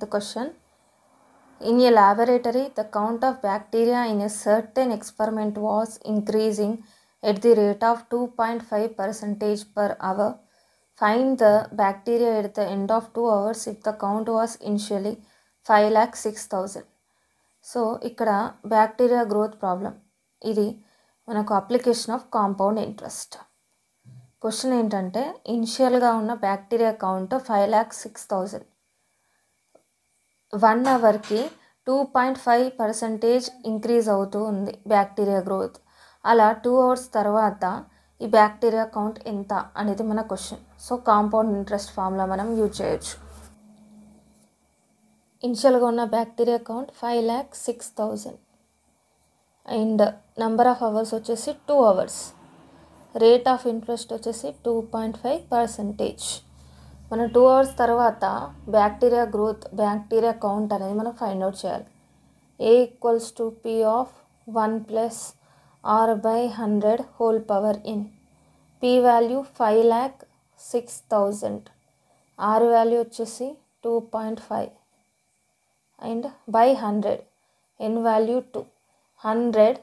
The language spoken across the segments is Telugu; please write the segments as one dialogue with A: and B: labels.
A: 10th question. In a laboratory, the count of bacteria in a certain experiment was increasing at the rate of 2.5% per hour. Find the bacteria at the end of 2 hours if the count was initially 5,06,000. So ఇక్కడ బ్యాక్టీరియా గ్రోత్ ప్రాబ్లం, ఇది మనకు application of compound interest. Question ఏంటంటే ఇనిషియల్గా ఉన్న బ్యాక్టీరియా కౌంట్ 5,06,000. 1 అవర్కి 2.5% ఇంక్రీజ్ అవుతూ ఉంది బ్యాక్టీరియా గ్రోత్. అలా 2 అవర్స్ తర్వాత ఈ బ్యాక్టీరియా కౌంట్ ఎంత అనేది మన question. So compound interest formula మనం యూజ్ చేయొచ్చు. ఇనిషియల్గా ఉన్న bacteria count 5,06,000 and number of hours వచ్చేసి 2 అవర్స్. రేట్ ఆఫ్ ఇంట్రెస్ట్ వచ్చేసి 2.5%. మనం 2 అవర్స్ తర్వాత బ్యాక్టీరియా గ్రోత్, బ్యాక్టీరియా కౌంట్ అనేది మనం ఫైండ్ అవుట్ చేయాలి. A equals to P of 1 + R/100 whole power n. P value 5,06,000, R value వచ్చేసి 2.5 and by 100, n value 2. 100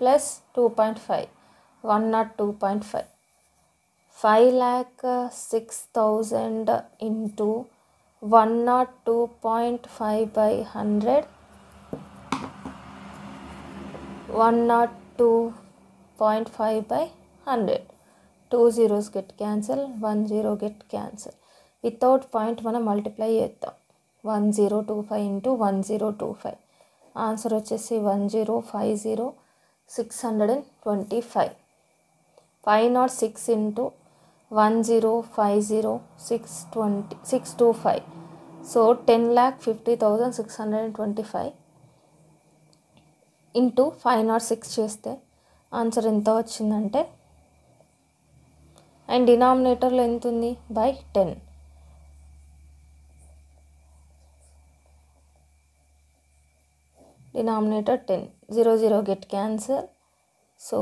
A: + 2.5, 102.5. 5,06,000 into 102.5 by 100, 102.5 by 100. 2 zeros get cancel, 1 zero get cancel. Without point మనం మల్టిప్లై చేద్దాం. 1025 into 1025. ఆన్సర్ వచ్చేసి 1050,625. 506 into 1050, 625. సో 10,50,625 ఇంటూ 506 చేస్తే ఆన్సర్ ఎంత వచ్చిందంటే, అండ్ డినామినేటర్లో ఎంత ఉంది, by 10. Denominator 10, 0 0 get cancel. So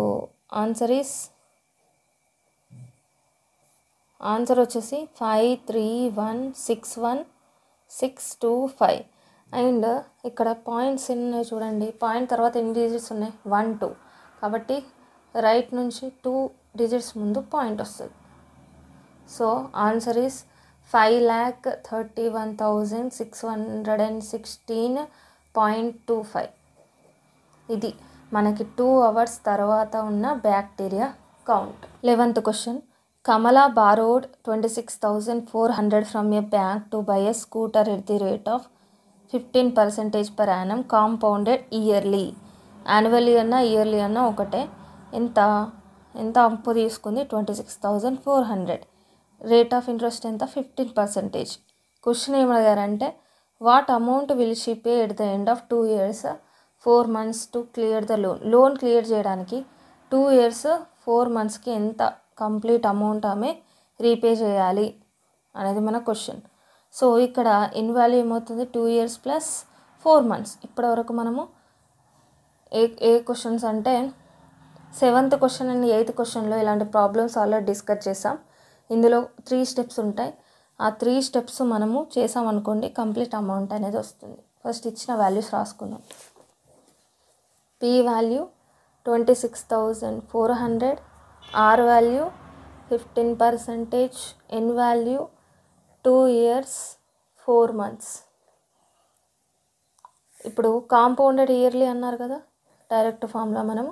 A: answer వచ్చేసి 531,61,625. అండ్ ఇక్కడ పాయింట్స్ ఎన్ని ఉన్నాయి చూడండి. పాయింట్ తర్వాత ఎన్ని డిజిట్స్ ఉన్నాయి, 1 2. కాబట్టి రైట్ నుంచి 2 డిజిట్స్ ముందు పాయింట్ వస్తుంది. So answer 5,31,616.25. ఇది మనకి 2 అవర్స్ తర్వాత ఉన్న bacteria count. 11th question. Kamala borrowed 26,400 from a bank to buy a scooter at the rate of 15% per annum compounded yearly. Annually అన్నా ఇయర్లీ అన్నా ఒకటే. ఎంత అప్పు తీసుకుంది, 26,400. రేట్ ఆఫ్ ఇంట్రెస్ట్ ఎంత, 15%. క్వశ్చన్ ఏమడిగారంటే what amount will she pay at the end of 2 years 4 months to clear the loan clear చేయడానికి 2 years 4 monthsకి ఎంత కంప్లీట్ అమౌంట్ ఆమె రీపే చేయాలి అనేది మన క్వశ్చన్. సో ఇక్కడ ఇన్ వాల్యూ ఏమవుతుంది, 2 years + 4 months. ఇప్పటివరకు మనము ఏ క్వశ్చన్స్ అంటే 7th క్వశ్చన్ అండ్ 8th క్వశ్చన్లో ఇలాంటి ప్రాబ్లమ్స్ ఆల్రెడీ డిస్కస్ చేసాం. ఇందులో 3 steps ఉంటాయి. ఆ 3 steps మనము చేసామనుకోండి కంప్లీట్ అమౌంట్ అనేది వస్తుంది. ఫస్ట్ ఇచ్చిన వాల్యూస్ రాసుకుందాం. P value 26,400, R value 15%, N value 2 years 4 months. ఇప్పుడు కాంపౌండెడ్ ఇయర్లీ అన్నారు కదా, డైరెక్ట్ ఫార్ములా మనము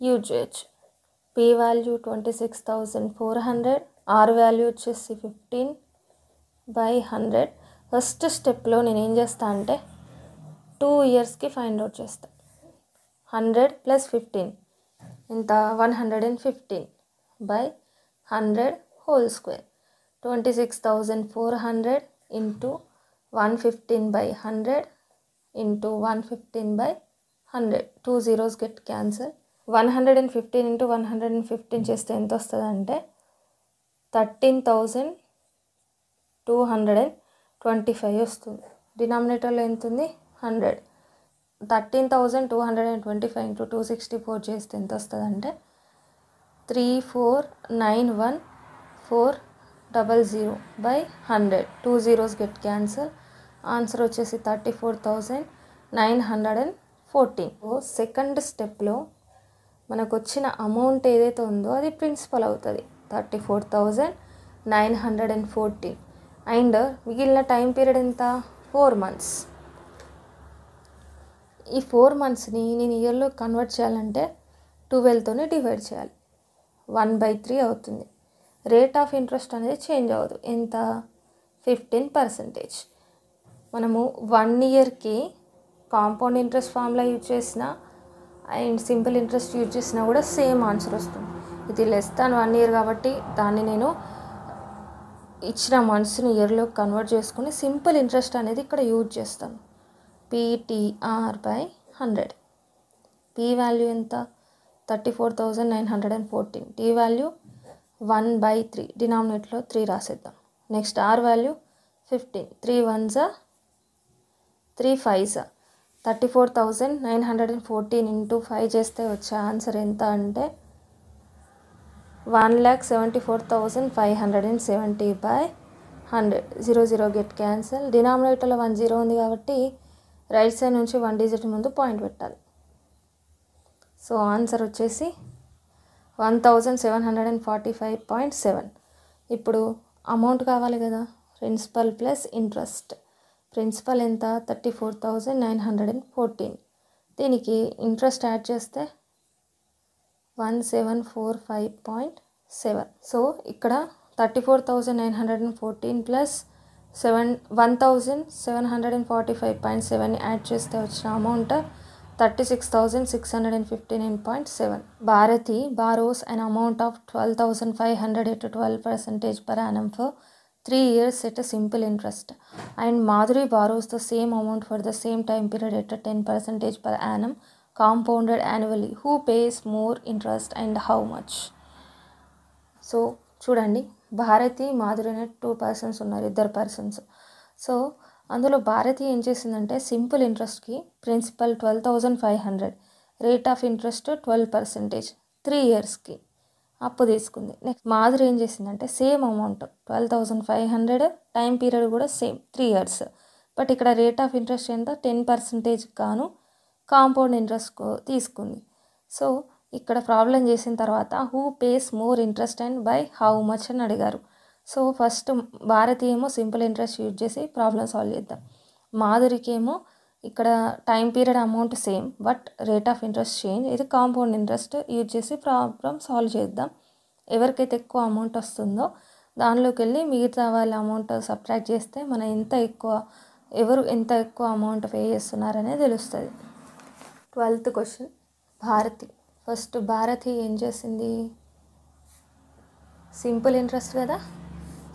A: యూజ్ చేయొచ్చు. P వాల్యూ 26,400, R వాల్యూ వచ్చేసి 15/100. ఫస్ట్ స్టెప్లో నేను ఏం చేస్తా అంటే 2 yearsకి ఫైండ్ అవుట్ చేస్తా. 100 + 15 ఇంత 115 by 100 whole square. 26,400 into 115/100 into 115/100. 2 zeros get cancel. 115 into 115 చేస్తే ఎంత వస్తుంది అంటే 13,225 వస్తుంది. డినామినేటర్లో ఎంత ఉంది, 100. 13,225 into 264 చేస్తే ఎంత వస్తుంది అంటే 3491,400 by 100. 2 zeros get cancel. Answer వచ్చేసి 34,914. సెకండ్ స్టెప్లో మనకు వచ్చిన అమౌంట్ ఏదైతే ఉందో అది ప్రిన్సిపల్ అవుతుంది 34,914. అండ్ మిగిలిన టైం పీరియడ్ ఎంత 4 months. ఈ 4 monthsని నేను ఇయర్లో కన్వర్ట్ చేయాలంటే 12తోనే డివైడ్ చేయాలి. 1/3 అవుతుంది. రేట్ ఆఫ్ ఇంట్రెస్ట్ అనేది చేంజ్ అవ్వదు. ఎంత 15%. మనము 1 yearకి కాంపౌండ్ ఇంట్రెస్ట్ ఫార్ములా యూజ్ చేసినా అండ్ సింపుల్ ఇంట్రెస్ట్ యూజ్ చేసినా కూడా సేమ్ ఆన్సర్ వస్తుంది. ఇది <1 year కాబట్టి దాన్ని నేను ఇచ్చిన మంత్స్ని ఇయర్లో కన్వర్ట్ చేసుకుని సింపుల్ ఇంట్రెస్ట్ అనేది ఇక్కడ యూజ్ చేస్తాను. PTR/100. P వాల్యూ ఎంత 34,914. T value 1/3. డినామినేట్లో 3 రాసేద్దాం. Next R value 15. 3 1s 3 5s 34,914 into 5 చేస్తే వచ్చే ఆన్సర్ ఎంత అంటే 1,74,570/100. 0 0 గెట్ క్యాన్సల్. డినామినేటర్లో 1 0 ఉంది కాబట్టి రైట్ సైడ్ నుంచి 1 digit ముందు పాయింట్ పెట్టాలి. సో ఆన్సర్ వచ్చేసి 1,745.7. ఇప్పుడు అమౌంట్ కావాలి కదా, ప్రిన్సిపల్ ప్లస్ ఇంట్రెస్ట్. ప్రిన్సిపల్ ఎంత 34,914. దీనికి ఇంట్రెస్ట్ యాడ్ చేస్తే 1,745.7. సో ఇక్కడ 34,914 ప్లస్ 1,745.7 యాడ్ చేస్తే వచ్చిన amount 36,659.7. Bharathi borrows an amount of 12,500 at 12% per annum for 3 years at a simple interest, and Madhuri borrows the same amount for the same time period at a 10% per annum compounded annually. Who pays more interest and how much? So చూడండి, భారతి మాధురి అనే 2 persons ఉన్నారు, 2 persons. సో అందులో భారతి ఏం చేసిందంటే సింపుల్ ఇంట్రెస్ట్కి ప్రిన్సిపల్ 12,500, రేట్ ఆఫ్ ఇంట్రెస్ట్ 12%, 3 yearsకి అప్పు తీసుకుంది. నెక్స్ట్ మాధురి ఏం చేసిందంటే సేమ్ అమౌంట్ 12,500, టైం పీరియడ్ కూడా సేమ్ 3 years. బట్ ఇక్కడ రేట్ ఆఫ్ ఇంట్రెస్ట్ ఎంత 10% గాను కాంపౌండ్ ఇంట్రెస్ట్ తీసుకుంది. సో ఇక్కడ ప్రాబ్లం చేసిన తర్వాత who pays more interest and by how much అని అడిగారు. సో ఫస్ట్ భారతి ఏమో సింపుల్ ఇంట్రెస్ట్ యూజ్ చేసి ప్రాబ్లం సాల్వ్ చేద్దాం. మాధురికి ఏమో ఇక్కడ time period amount same but rate of interest change, ఇది కాంపౌండ్ ఇంట్రెస్ట్ యూజ్ చేసి ప్రాబ్లం సాల్వ్ చేద్దాం. ఎవరికైతే ఎక్కువ అమౌంట్ వస్తుందో దానిలోకి వెళ్ళి మిగతా వాళ్ళ అమౌంట్ సబ్ట్రాక్ట్ చేస్తే మన ఎవరు ఎంత ఎక్కువ అమౌంట్ పే చేస్తున్నారనేది తెలుస్తుంది. 12th question Bharati. First Bharathi ఏం చేసింది, సింపుల్ ఇంట్రెస్ట్ కదా.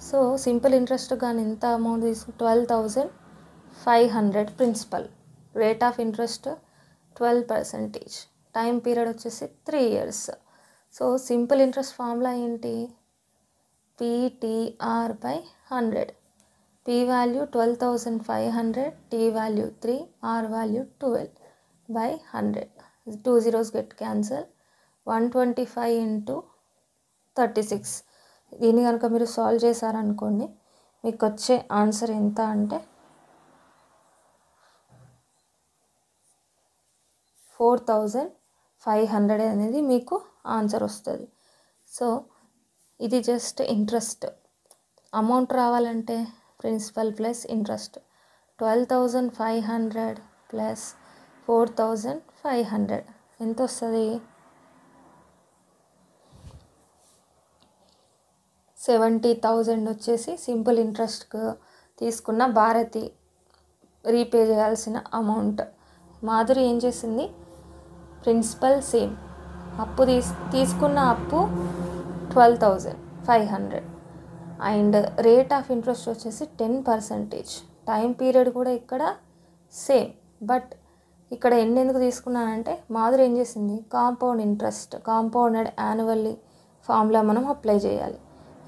A: సో సింపుల్ ఇంట్రెస్ట్ కానీ ఎంత amount 12,500 principal, rate of interest 12%, time period వచ్చేసి 3 years. So simple interest formula ఏంటి, PTR/100. P value 12,500, T value 3, R value 12/100. 2 zeros get cancel. 125 into 36. దీన్ని కనుక మీరు సాల్వ్ చేశారనుకోండి మీకు వచ్చే ఆన్సర్ ఎంత అంటే 4,500 అనేది మీకు ఆన్సర్ వస్తుంది. సో ఇది జస్ట్ ఇంట్రెస్ట్. అమౌంట్ రావాలంటే ప్రిన్సిపల్ ప్లస్ ఇంట్రెస్ట్ 12,500 ప్లస్ 4,500 ఎంత వస్తుంది 70,000 వచ్చేసి సింపుల్ ఇంట్రెస్ట్కు తీసుకున్న భారతి రీపే చేయాల్సిన అమౌంట్. మాధురి ఏం చేసింది, ప్రిన్సిపల్ సేమ్, అప్పు తీసుకున్న అప్పు 12,500 అండ్ రేట్ ఆఫ్ ఇంట్రెస్ట్ వచ్చేసి 10%, టైం పీరియడ్ కూడా ఇక్కడ సేమ్. బట్ ఇక్కడ ఎందుకు తీసుకున్నానంటే మాధురి ఏం చేసింది compound interest, compounded annually formula మనం అప్లై చేయాలి.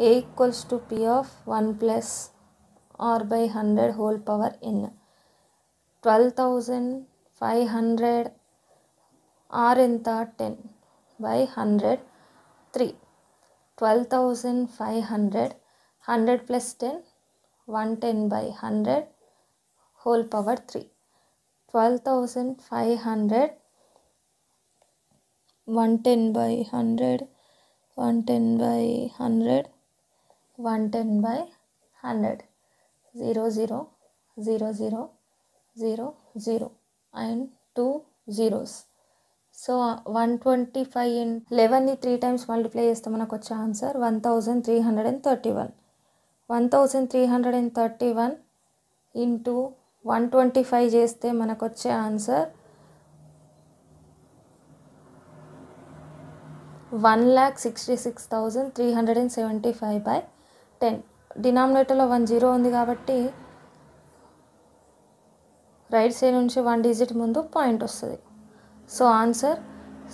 A: A equals to P of 1 plus R/100 whole power n. 12,500 R ఎంత 10/100 3. 12,500 100 plus 10 110/100 whole power 3. 12,500 110 by 100 110 by 100 110 by 100 0 0 0 0 0 0 and 2 zeros. So 125 in 11ని 3 times multiply చేస్తే మనకు వచ్చే ఆన్సర్ 1331. 1331 ఇంటూ 125 చేస్తే మనకు వచ్చే ఆన్సర్ 1,66,375 by 10. డినామినేటర్లో 1 0 ఉంది కాబట్టి రైట్ సైడ్ నుంచి 1 డిజిట్ ముందు పాయింట్ వస్తుంది. So answer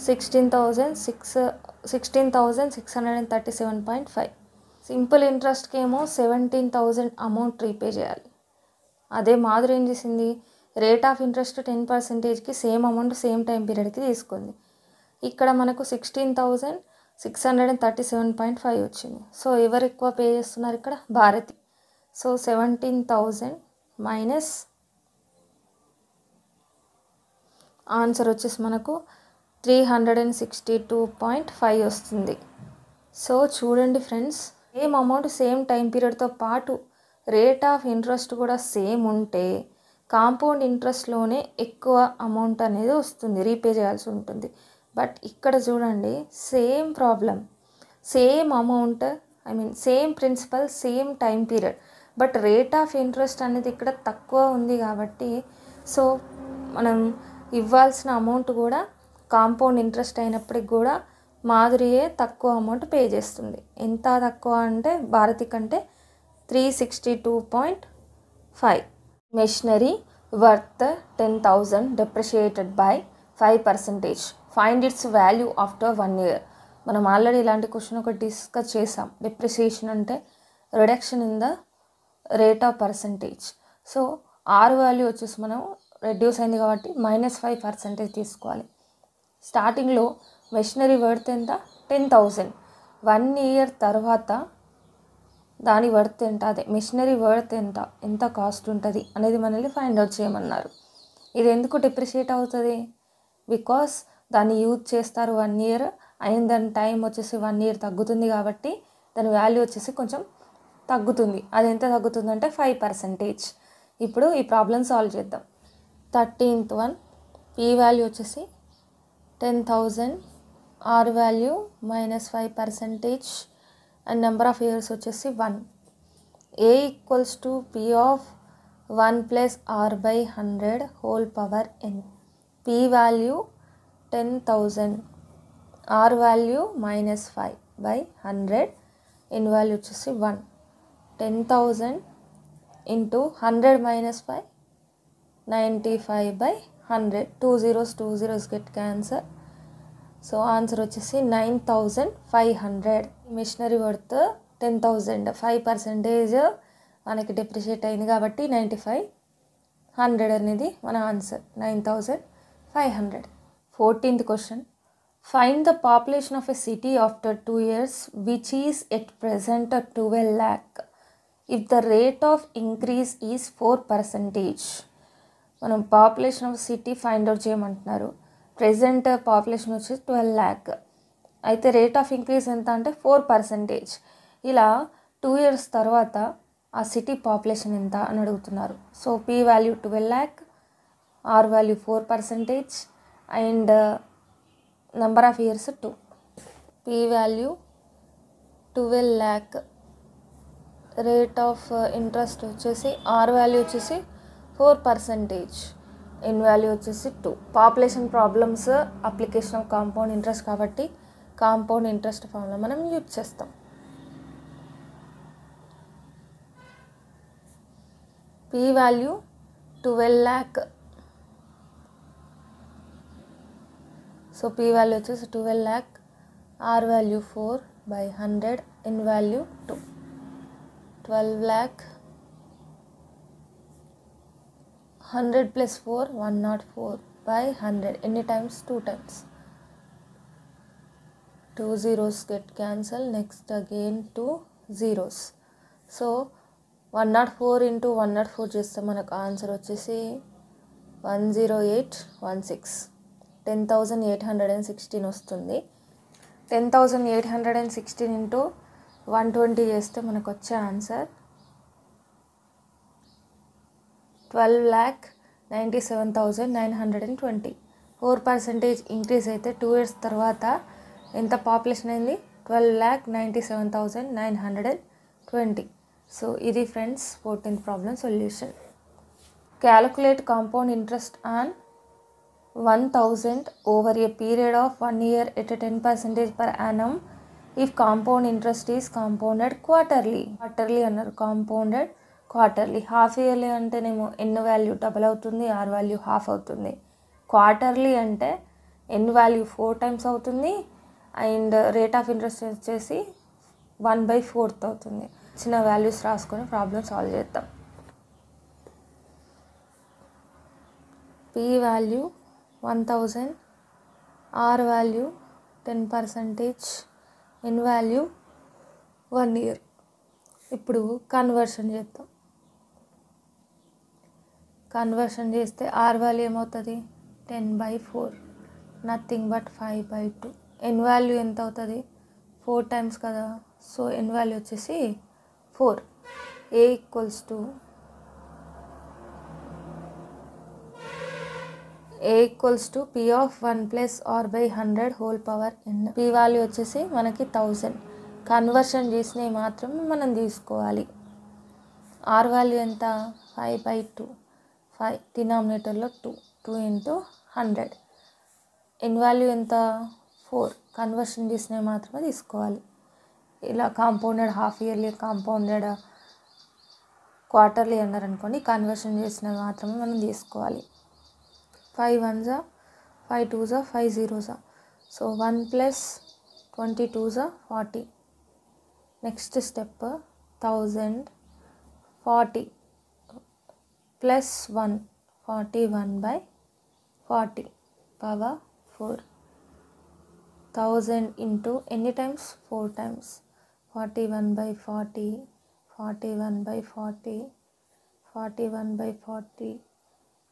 A: 16,637.5. సింపుల్ ఇంట్రెస్ట్కి ఏమో 17,000 అమౌంట్ రీపే చేయాలి. అదే మాధురి ఏం చేసింది, రేట్ ఆఫ్ ఇంట్రెస్ట్ 10%కి సేమ్ అమౌంట్ సేమ్ టైం పీరియడ్కి తీసుకుంది. ఇక్కడ మనకు 16,637.5 వచ్చింది. సో ఎవరు ఎక్కువ పే చేస్తున్నారు ఇక్కడ, భారతి. సో 17,000 మైనస్ ఆన్సర్ వచ్చేసి మనకు 362.5 వస్తుంది. సో చూడండి friends, same amount same time పీరియడ్తో పాటు రేట్ ఆఫ్ ఇంట్రెస్ట్ కూడా సేమ్ ఉంటే కాంపౌండ్ ఇంట్రెస్ట్లోనే ఎక్కువ అమౌంట్ అనేది వస్తుంది, రీపే చేయాల్సి ఉంటుంది. బట్ ఇక్కడ చూడండి, same problem, same amount, same principle, same time period, but rate of interest అనేది ఇక్కడ తక్కువ ఉంది కాబట్టి సో మనం ఇవ్వాల్సిన అమౌంట్ కూడా కాంపౌండ్ ఇంట్రెస్ట్ అయినప్పటికి కూడా మాధురియే తక్కువ అమౌంట్ పే చేస్తుంది. ఎంత తక్కువ అంటే భారతి కంటే 362.5. Machinery worth 10,000 depreciated by 5%. Find its value after 1 year. మనం ఆల్రెడీ ఇలాంటి క్వశ్చన్ ఒకటి డిస్కస్ చేసాం. డిప్రిసియేషన్ అంటే reduction in the rate of percentage. So R value వచ్చేసి మనం రెడ్యూస్ అయింది కాబట్టి -5% తీసుకోవాలి. స్టార్టింగ్లో మెషినరీ వర్త్ ఎంత, 10,000. 1 year తర్వాత దాని వర్త్ ఎంత, అదే మెషినరీ వర్త్ ఎంత కాస్ట్ ఉంటుంది అనేది మనల్ని ఫైండ్ అవుట్ చేయమన్నారు. ఇది ఎందుకు డిప్రిషియేట్ అవుతుంది, బికాస్ దాన్ని యూజ్ చేస్తారు 1 year అయిన దాని టైం వచ్చేసి 1 year తగ్గుతుంది కాబట్టి దాని వాల్యూ వచ్చేసి కొంచెం తగ్గుతుంది. అది ఎంత తగ్గుతుందంటే 5%. ఇప్పుడు ఈ ప్రాబ్లం సాల్వ్ చేద్దాం. 13th one, పీ వాల్యూ వచ్చేసి 10,000, R value -5% and number of years వచ్చేసి 1. A equals to P of 1 + r/100 whole power n. P value 10,000, R value -5/100, n value వచ్చేసి 1. 10,000 into 100 - 5, 95/100. 2 zeros get cancel. So answer వచ్చేసి 9,500. మిషనరీ వర్త్ 10,000, 5% మనకి డిప్రిషియేట్ అయింది కాబట్టి 95,100 అనేది మన answer, 9,500. 14th question. Find the population of a city after 2 years which is at present 12 lakh if the rate of increase is 4%. మనం population of city find out చేయమంటున్నారు. ప్రెజెంట్ పాపులేషన్ వచ్చి 12 lakh, అయితే రేట్ ఆఫ్ ఇంక్రీజ్ ఎంత అంటే 4%. ఇలా 2 years తర్వాత ఆ సిటీ పాపులేషన్ ఎంత అని అడుగుతున్నారు. So P value 12 lakh, R value 4% and number of years 2. P value 12 lakh, rate of interest వచ్చేసి, ఆర్ వాల్యూ వచ్చేసి 4%, ఎన్ వాల్యూ వచ్చేసి 2. Population problems application of compound interest కాబట్టి కాంపౌండ్ ఇంట్రెస్ట్ ఫార్ములా మనం యూజ్ చేస్తాం. P value 12 lakh, so P value వచ్చేసి 12 lakh, R value 4/100, N value 2. 12 lakh, 100 + 4, 104/100. ఎన్ని times, 2 times. 2 zeros get cancel, next again 2 zeros. So 104 into 104 చేస్తే మనకు ఆన్సర్ వచ్చేసి 10816, 10,816 వస్తుంది. 10,816 ఇంటూ 120 చేస్తే మనకు వచ్చే ఆన్సర్ 12,97,920. 4% ఇంక్రీజ్ అయితే 2 years తర్వాత ఎంత పాపులేషన్ అయింది? 12,97,920. సో ఇది friends 14th problem solution. Calculate compound interest on 1,000 over a period of 1 year at a 10% per annum if compound interest is compounded quarterly. Quarterly అన్నారు, కాంపౌండెడ్ క్వార్టర్లీ. హాఫ్ ఇయర్లీ అంటేనేమో ఎన్ వాల్యూ డబల్ అవుతుంది, ఆర్ వాల్యూ హాఫ్ అవుతుంది. క్వార్టర్లీ అంటే ఎన్ వాల్యూ 4 times అవుతుంది అండ్ రేట్ ఆఫ్ ఇంట్రెస్ట్ వచ్చేసి 1/4 అవుతుంది. చిన్న వాల్యూస్ రాసుకొని ప్రాబ్లం సాల్వ్ చేద్దాం. P value 1,000, R value 10%, N value 1 year. ఇప్పుడు కన్వర్షన్ చేద్దాం. కన్వర్షన్ చేస్తే ఆర్ వాల్యూ ఏమవుతుంది? 10/4, నథింగ్ బట్ 5/2. ఎన్ వాల్యూ ఎంత అవుతుంది? 4 times కదా, సో ఎన్ వాల్యూ వచ్చేసి 4. A equals to P of 1 + r/100 whole power n. P value వచ్చేసి మనకి 1000. కన్వర్షన్ చేసినవి మాత్రమే మనం తీసుకోవాలి. ఆర్ వాల్యూ ఎంత? 5/2. 5 డినామినేటర్లో 2 ఇంటూ 100. ఎన్ వాల్యూ ఎంత? 4. కన్వర్షన్ చేసినవి మాత్రమే తీసుకోవాలి. ఇలా compounded half yearly, compounded quarterly అన్నారనుకోండి, కన్వర్షన్ చేసినవి మాత్రమే మనం తీసుకోవాలి. 5 1s, 5 2s, 5 0s. So 1 + 22s 40. Next step 1000 40 + 1 41/40 power 4. 1000 into ఎన్ని టైమ్స్? 4 times. 41/40, 41/40, 41/40,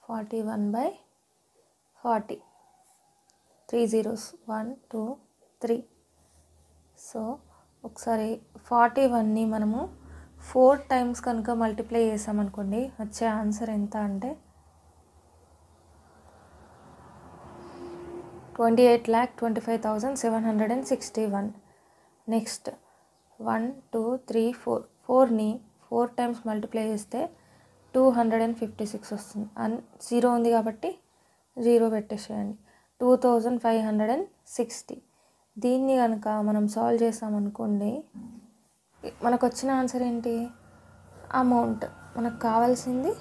A: 41/40. 3 zeros, 1 2 3. సో ఒకసారి 41ని మనము 4 times కనుక మల్టిప్లై చేసామనుకోండి, వచ్చే ఆన్సర్ ఎంత అంటే 28,25,761. నెక్స్ట్ 1 2 3 4. 4ని 4 times మల్టిప్లై చేస్తే 256 వస్తుంది. 0 ఉంది కాబట్టి 0 పెట్టేసేయండి. 2560. దీన్ని కనుక మనం సాల్వ్ చేసామనుకోండి, మనకు వచ్చిన ఆన్సర్ ఏంటి? అమౌంట్. మనకు కావాల్సింది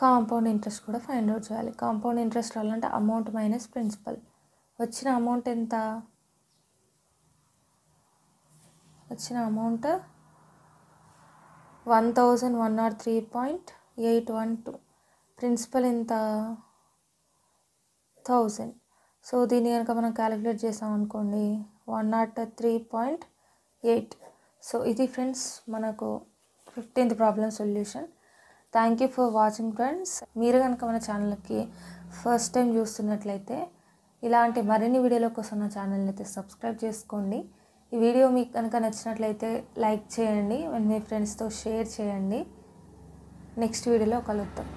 A: కాంపౌండ్ ఇంట్రెస్ట్ కూడా ఫైండ్ అవుట్ చేయాలి. కాంపౌండ్ ఇంట్రెస్ట్ రావాలంటే అమౌంట్ మైనస్ ప్రిన్సిపల్. వచ్చిన అమౌంట్ ఎంత? వచ్చిన అమౌంట్ 1,103.812. ప్రిన్సిపల్ ఎంత? 1000. సో దీన్ని కనుక మనం క్యాలిక్యులేట్ చేసామనుకోండి 103.8. సో ఇది ఫ్రెండ్స్ మనకు 15th problem solution. Thank you for watching friends. మీరు కనుక మన ఛానల్కి ఫస్ట్ టైం చూస్తున్నట్లయితే ఇలాంటి మరిన్ని వీడియోల కోసం నా ఛానల్ని అయితే సబ్స్క్రైబ్ చేసుకోండి. ఈ వీడియో మీకు కనుక నచ్చినట్లయితే లైక్ చేయండి, మీ ఫ్రెండ్స్తో షేర్ చేయండి. నెక్స్ట్ వీడియోలో కలుద్దాం.